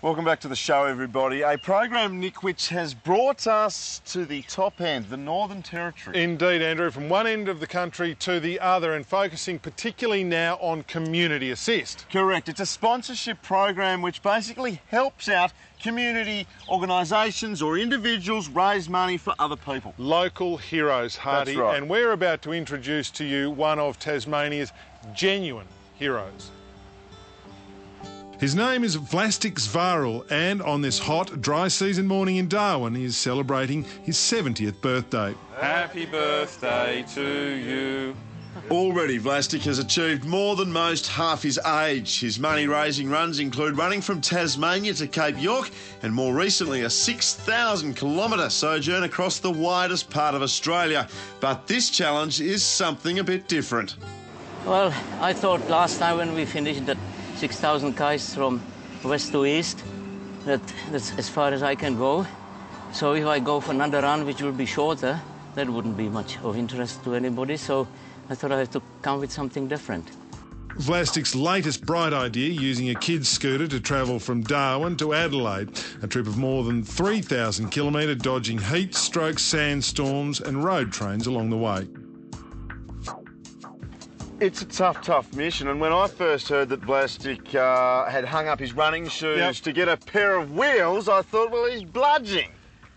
Welcome back to the show, everybody. A program, Nick, which has brought us to the top end, the Northern Territory. Indeed, Andrew, from one end of the country to the other, and focusing particularly now on community assist. Correct. It's a sponsorship program which basically helps out community organisations or individuals raise money for other people. Local heroes, Hardy. That's right. And we're about to introduce to you one of Tasmania's genuine heroes. His name is Vlastik Skvaril, and on this hot, dry season morning in Darwin, he is celebrating his 70th birthday. Happy birthday to you. Already, Vlastik has achieved more than most half his age. His money-raising runs include running from Tasmania to Cape York and, more recently, a 6,000-kilometre sojourn across the widest part of Australia. But this challenge is something a bit different. Well, I thought last time when we finished that 6,000 k's from west to east, that's as far as I can go. So if I go for another run, which will be shorter, that wouldn't be much of interest to anybody. So I thought I had to come with something different. Vlastik's latest bright idea, using a kid's scooter to travel from Darwin to Adelaide, a trip of more than 3,000 kilometre, dodging heat, strokes, sandstorms and road trains along the way. It's a tough mission, and when I first heard that Vlastik had hung up his running shoes to get a pair of wheels, I thought, well, he's bludging.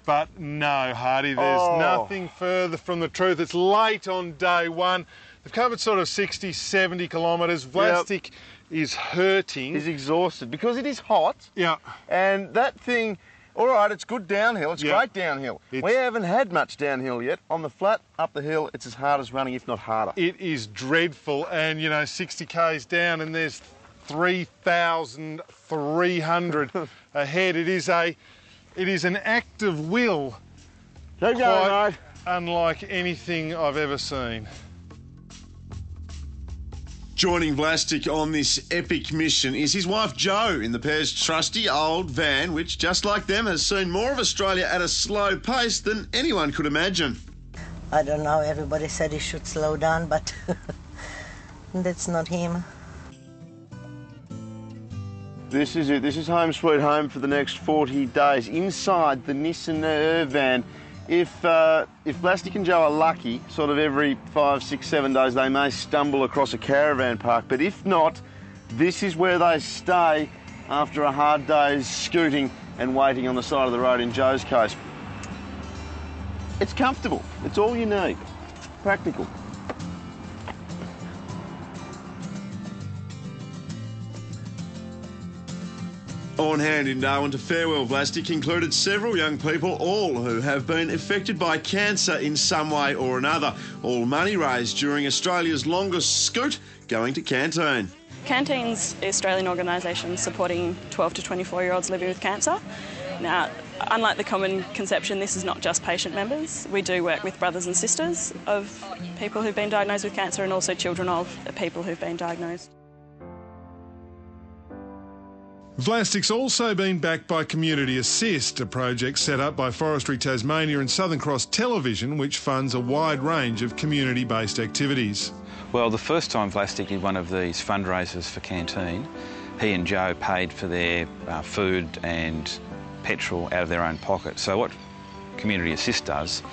But no, Hardy, there's nothing further from the truth. It's late on day one. They've covered sort of 60, 70 kilometres. Vlastik is hurting. He's exhausted because it is hot. Yeah. And that thing, all right, it's good downhill. It's great downhill. We haven't had much downhill yet. On the flat, up the hill, it's as hard as running, if not harder. It is dreadful. And, you know, 60 k's down and there's 3,300 ahead. It is an act of will quite unlike anything I've ever seen. Joining Vlastik on this epic mission is his wife Jo in the pair's trusty old van, which, just like them, has seen more of Australia at a slow pace than anyone could imagine. I don't know, everybody said he should slow down, but that's not him. This is it. This is home sweet home for the next 40 days. Inside the Nissan van, if Vlastik and Jo are lucky, sort of every 5, 6, 7 days, they may stumble across a caravan park. But if not, this is where they stay after a hard day's scooting and waiting on the side of the road in Jo's case. It's comfortable. It's all you need. Practical. On hand in Darwin to farewell Vlastik included several young people, all who have been affected by cancer in some way or another. All money raised during Australia's longest scoot going to Canteen. Canteen's the Australian organisation supporting 12 to 24-year-olds living with cancer. Now, unlike the common conception, this is not just patient members. We do work with brothers and sisters of people who've been diagnosed with cancer and also children of people who've been diagnosed. Vlastik's also been backed by Community Assist, a project set up by Forestry Tasmania and Southern Cross Television, which funds a wide range of community-based activities. Well, the first time Vlastik did one of these fundraisers for Canteen, he and Jo paid for their food and petrol out of their own pocket. So what Community Assist does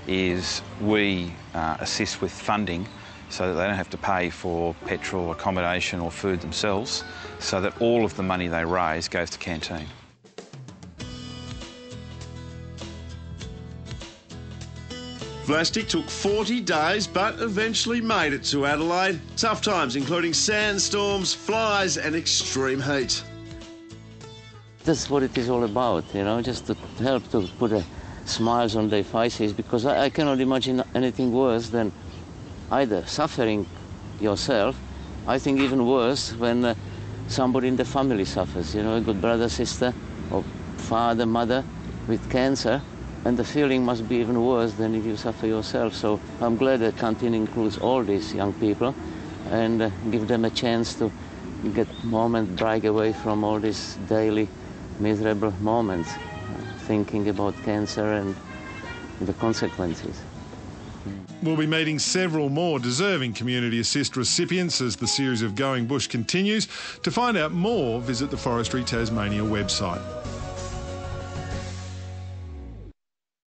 is we assist with funding so that they don't have to pay for petrol, accommodation or food themselves, so that all of the money they raise goes to Canteen. Vlastik took 40 days but eventually made it to Adelaide. Tough times including sandstorms, flies and extreme heat. That's what it is all about, you know, just to help to put smiles on their faces, because I cannot imagine anything worse than either suffering yourself. I think even worse when somebody in the family suffers, you know, a good brother, sister, or father, mother with cancer, and the feeling must be even worse than if you suffer yourself. So I'm glad that Canteen includes all these young people and give them a chance to get moment break away from all these daily miserable moments, thinking about cancer and the consequences. We'll be meeting several more deserving Community Assist recipients as the series of Going Bush continues. To find out more, visit the Forestry Tasmania website.